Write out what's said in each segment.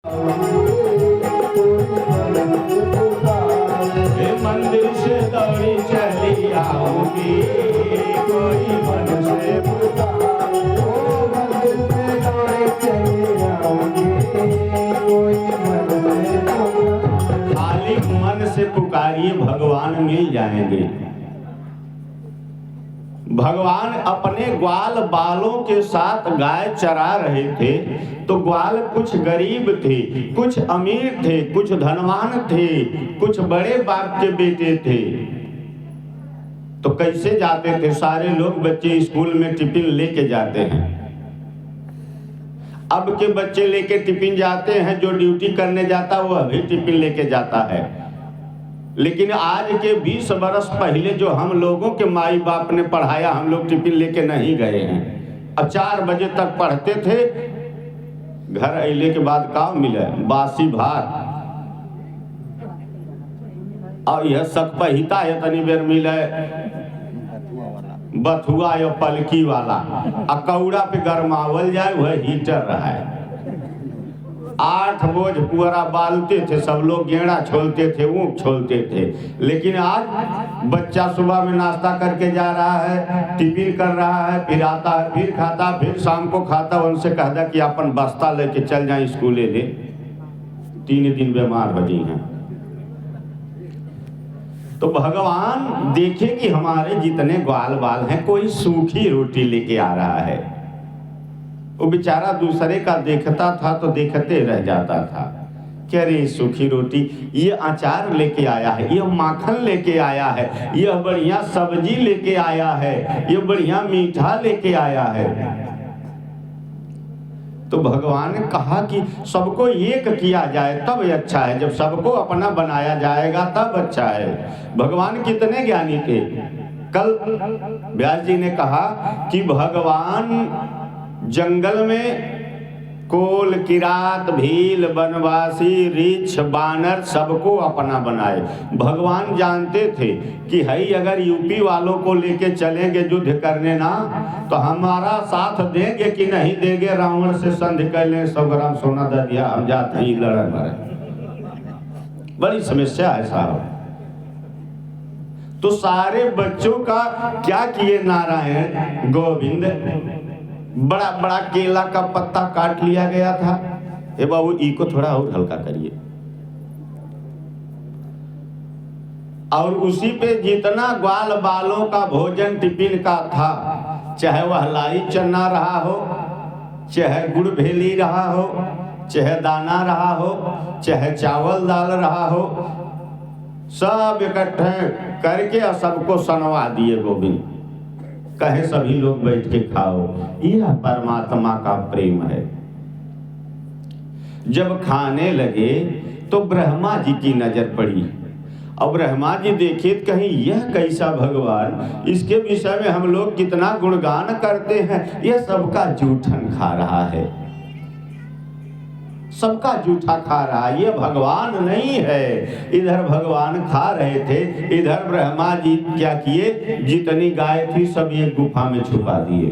मंदिर से दौड़ी चली आऊंगी, कोई मन से पुकारे। मंदिर से दौड़ी चली आऊंगी, कोई मन से पुकारे। खाली मन से पुकारिए, भगवान मिल जाएंगे। भगवान अपने ग्वाल बालों के साथ गाय चरा रहे थे, तो ग्वाल कुछ गरीब थे, कुछ अमीर थे, कुछ धनवान थे, कुछ बड़े बाप के बेटे थे। तो कैसे जाते थे? सारे लोग बच्चे स्कूल में टिफिन लेके जाते हैं। अब के बच्चे लेके टिफिन जाते हैं, जो ड्यूटी करने जाता वह भी टिफिन लेके जाता है। लेकिन आज के 20 बरस पहले जो हम लोगों के माई बाप ने पढ़ाया, हम लोग टिफिन लेके नहीं गए हैं। अब 4 बजे तक पढ़ते थे, घर अइले के बाद का मिले? बासी भात और यह सकपहिता है, तनी बेर मिले बथुआ या पलकी वाला, और कौड़ा पे गरमावल जाए, वह हीटर रहा है। 8 बोझ पुअरा बालते थे सब लोग, गेड़ा छोलते थे, ऊँख छोलते थे। लेकिन आज बच्चा सुबह में नाश्ता करके जा रहा है, टिफिन कर रहा है, फिर आता है, फिर खाता, फिर शाम को खाता। उनसे कहता कि अपन बस्ता लेके चल जाए स्कूले ले, 3 दिन बीमार बनी हैं। तो भगवान देखे कि हमारे जितने ग्वाल बाल हैं, कोई सूखी रोटी लेके आ रहा है। वो बेचारा दूसरे का देखता था तो देखते रह जाता था कि अरे सूखी रोटी, ये अचार लेके आया है, ये माखन लेके आया है, ये बढ़िया सब्जी लेके आया है, ये बढ़िया मीठा लेके आया है। तो भगवान ने कहा कि सबको एक किया जाए तब अच्छा है। जब सबको अपना बनाया जाएगा तब अच्छा है। भगवान कितने ज्ञानी थे। कल व्यास जी ने कहा कि भगवान जंगल में कोल, किरात, भील, बनवासी, रीछ, बानर सबको अपना बनाए। भगवान जानते थे कि हई अगर यूपी वालों को लेके चलेंगे युद्ध करने ना, तो हमारा साथ देंगे कि नहीं देंगे। रावण से संधि कर ले, 100 ग्राम सोना दे दिया, हम जाते ही लड़ मरे। बड़ी समस्या है साहब। तो सारे बच्चों का क्या किए नारायण गोविंद? बड़ा बड़ा केला का पत्ता काट लिया गया था। ए बाबू, इसको थोड़ा और हल्का करिए। और उसी पे जितना ग्वाल बालों का भोजन टिफिन का था, चाहे वह लाई चना रहा हो, चाहे गुड़ भेली रहा हो, चाहे दाना रहा हो, चाहे चावल दाल रहा हो, सब इकट्ठे करके और सबको सनवा दिए गोविंद। कहे सभी लोग बैठ के खाओ। यह परमात्मा का प्रेम है। जब खाने लगे तो ब्रह्मा जी की नजर पड़ी। अब ब्रह्मा जी देखे कहीं यह कैसा भगवान, इसके विषय में हम लोग कितना गुणगान करते हैं, यह सबका जूठन खा रहा है, सबका जूठा खा रहा है, ये भगवान नहीं है। इधर भगवान खा रहे थे, इधर ब्रह्मा जी क्या किए, जितनी गाय थी सब एक गुफा में छुपा दिए।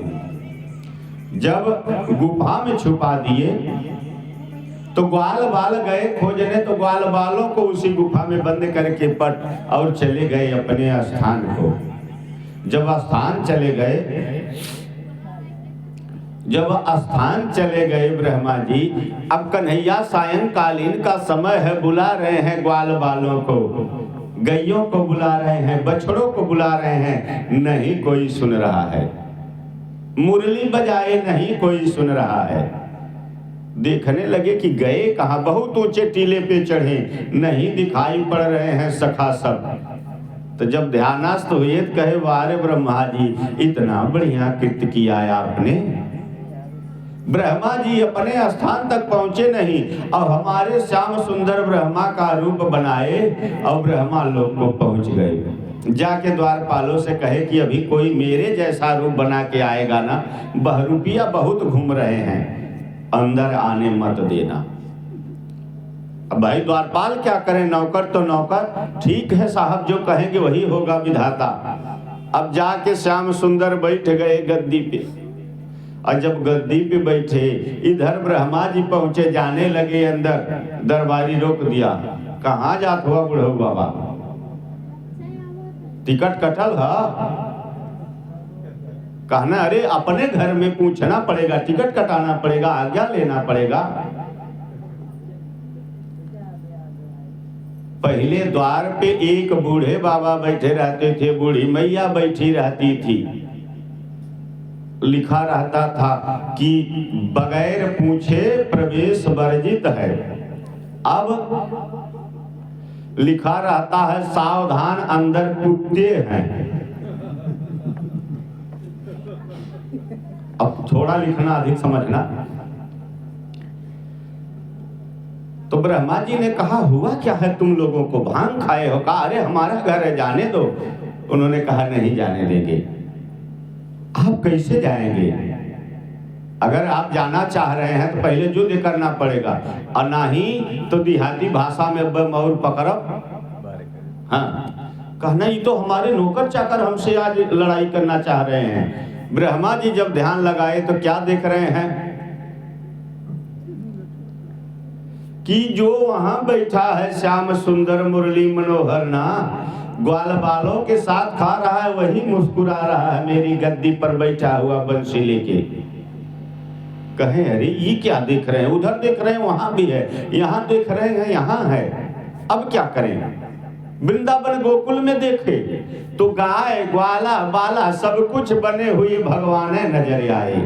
जब गुफा में छुपा दिए तो ग्वाल बाल गए खोजने, तो ग्वाल बालों को उसी गुफा में बंद करके पट और चले गए अपने स्थान को। जब स्थान चले ब्रह्मा जी, अब कन्हैया सायंकालीन का समय है, बुला रहे हैं ग्वाल बालों को, गैयों को बुला रहे हैं, बछड़ों को बुला रहे हैं, नहीं कोई सुन रहा है। मुरली बजाए नहीं कोई सुन रहा है। देखने लगे कि गए कहाँ, बहुत ऊंचे टीले पे चढ़े, नहीं दिखाई पड़ रहे हैं सखा सब। तो जब ध्यानस्थ हुए तो कहे, वारे ब्रह्मा जी, इतना बढ़िया कृत्य किया है आपने। ब्रह्मा जी अपने स्थान तक पहुंचे नहीं और हमारे श्याम सुंदर ब्रह्मा का रूप बनाए और ब्रह्मा लोक को पहुंच गए। जाके द्वारपालों से कहे कि अभी कोई मेरे जैसा रूप बना के आएगा ना, बहरूपिया बहुत घूम रहे हैं, अंदर आने मत देना। अब भाई द्वारपाल क्या करें, नौकर तो नौकर, ठीक है साहब, जो कहेंगे वही होगा विधाता। अब जाके श्याम सुंदर बैठ गए गद्दी पे और जब गद्दी पे बैठे, इधर ब्रह्मा जी पहुंचे, जाने लगे अंदर, दरबारी रोक दिया। कहाँ जात हुआ बुढ़ऊ बाबा? टिकट कटल है? कहना अरे अपने घर में पूछना पड़ेगा, टिकट कटाना पड़ेगा, आज्ञा लेना पड़ेगा। पहले द्वार पे एक बूढ़े बाबा बैठे रहते थे, बूढ़ी मैया बैठी रहती थी। लिखा रहता था कि बगैर पूछे प्रवेश वर्जित है। अब लिखा रहता है सावधान अंदर कुत्ते हैं। अब थोड़ा लिखना, अधिक समझना। तो ब्रह्मा जी ने कहा हुआ क्या है तुम लोगों को, भांग खाए हो? कहा अरे हमारा घर है, जाने दो। उन्होंने कहा नहीं जाने देंगे। आप कैसे जाएंगे? अगर आप जाना चाह रहे हैं तो पहले युद्ध करना पड़ेगा, और नहीं तो देहाती भाषा में मौर पकड़ब। हाँ, कहना ये तो हमारे नौकर चाकर हमसे आज लड़ाई करना चाह रहे हैं। ब्रह्मा जी जब ध्यान लगाए तो क्या देख रहे हैं कि जो वहां बैठा है श्याम सुंदर मुरली मनोहर ना, ग्वाल बालों के साथ खा रहा है, वही मुस्कुरा रहा है मेरी गद्दी पर बैठा हुआ बंसी लेके। कहे अरे ये क्या देख रहे हैं? उधर देख रहे हैं वहां भी है, यहाँ देख रहे हैं यहाँ है, अब क्या करें? वृंदावन गोकुल में देखे तो गाय ग्वाला बाला सब कुछ बने हुए भगवान नजर आए,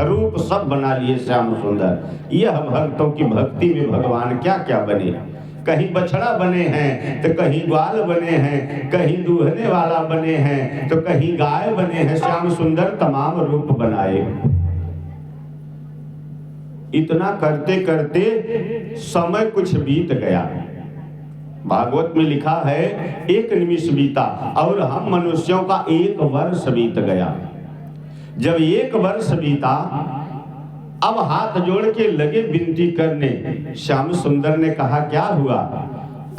रूप सब बना लिए श्याम सुंदर। यह भक्तों की भक्ति में भगवान क्या क्या बने, कहीं बछड़ा बने हैं तो कहीं ग्वाल बने हैं, कहीं दूहने वाला बने हैं तो कहीं गाय बने हैं। श्याम सुंदर तमाम रूप बनाए। इतना करते करते समय कुछ बीत गया। भागवत में लिखा है 1 निमिष बीता और हम मनुष्यों का 1 वर्ष बीत गया। जब 1 वर्ष बीता, अब हाथ जोड़ के लगे विनती करने। श्याम सुंदर ने कहा क्या हुआ?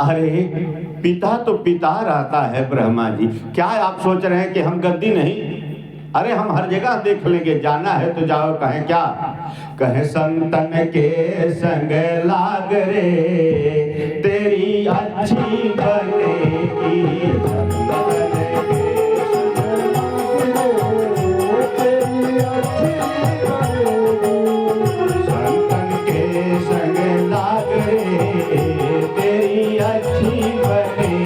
अरे पिता तो पिता रहता है ब्रह्मा जी, क्या आप सोच रहे हैं कि हम गद्दी नहीं? अरे हम हर जगह देख लेंगे, जाना है तो जाओ। कहे क्या? कहे संतन के संग लाग रे तेरी अच्छी बनेगी। संतन के संग लाग रे तेरी अच्छी बनेगी।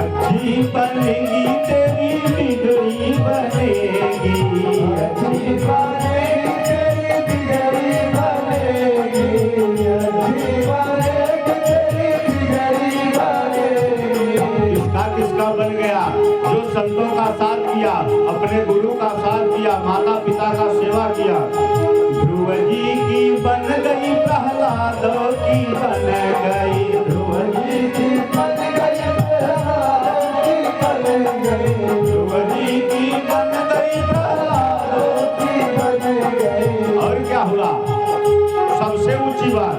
अच्छी बनेगी तेरी बिगड़ी बनेगी। अच्छी बनेगी तेरी बिगड़ी बनेगी। अच्छी बनेगी तेरी बिगड़ी बनेगी। किसका किसका बन गया? जो संतों का साथ किया, अपने गुरु का साथ किया, माता पिता का सेवा किया। ध्रुव जी की बन गई, प्रहलादों की बन गई। ध्रुव जी की बन गई, प्रहलादों की बन गई। ध्रुव जी की बन गई, प्रहलादों की बन गई। और क्या हुआ? सबसे ऊंची बात,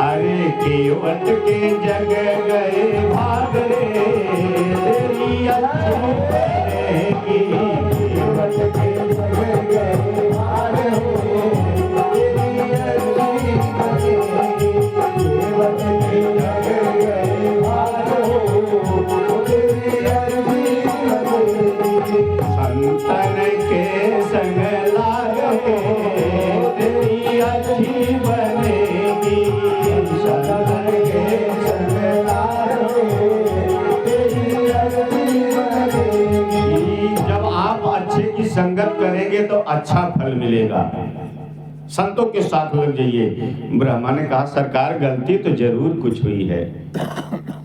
अरे केवट के जग गए भाग रे तेरी अच्छी बनेगी। केवट के जग गए भाग रे तेरी अच्छी बनेगी। केवट के जग गए भाग रे तेरी अच्छी बनेगी। संतन के संग लाग रे तेरी अच्छी बनेगी। संतन के संग लाग रे तेरी अच्छी बनेगी। जब आप अच्छे की संगत करेंगे तो अच्छा फल मिलेगा। संतों के साथ लग जाइए। ब्रह्मा ने कहा सरकार गलती तो जरूर कुछ हुई है,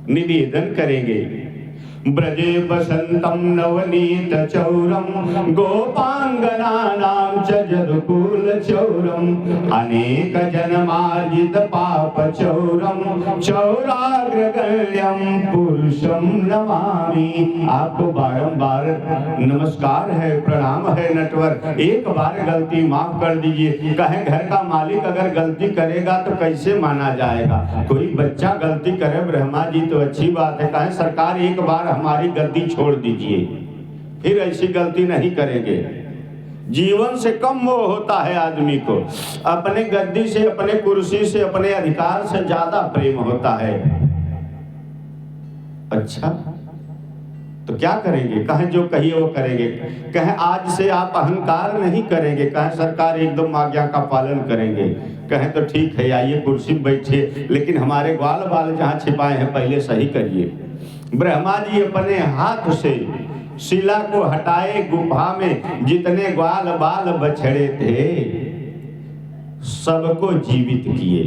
निवेदन करेंगे। ब्रजे बसंतम नवनीत चौरम गोपांगनानां च जदकुल चौरम अनेक जन्मार्जित पाप चौरम चौराग्रगण्यम पुरुषम नमामि। आपको बारंबार नमस्कार है, प्रणाम है नटवर, एक बार गलती माफ कर दीजिए। कहें घर का मालिक अगर गलती करेगा तो कैसे माना जाएगा? कोई बच्चा गलती करे ब्रह्मा जी तो अच्छी बात है, कहें सरकार एक बार हमारी गद्दी छोड़ दीजिए, फिर ऐसी गलती नहीं करेंगे। जीवन से कम मोह होता है आदमी को, अपने गद्दी से, अपने कुर्सी से, अपने अधिकार से ज्यादा प्रेम होता है। अच्छा तो क्या करेंगे? कहें जो कहिए वो करेंगे। कहें आज से आप अहंकार नहीं करेंगे, कहें सरकार एकदम आज्ञा का पालन करेंगे। कहें तो ठीक है, आइए कुर्सी बैठिए, लेकिन हमारे ग्वाल बाल जहाँ छिपाए हैं पहले सही करिए। ब्रह्मा जी अपने हाथ से शिला को हटाए, गुफा में जितने ग्वाल बाल बछड़े थे सबको जीवित किए।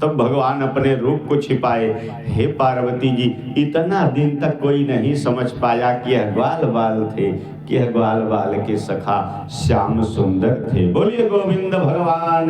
तब भगवान अपने रूप को छिपाए। हे पार्वती जी, इतना दिन तक कोई नहीं समझ पाया कि यह ग्वाल बाल थे, कि यह ग्वाल बाल के सखा श्याम सुंदर थे। बोलिए गोविंद भगवान।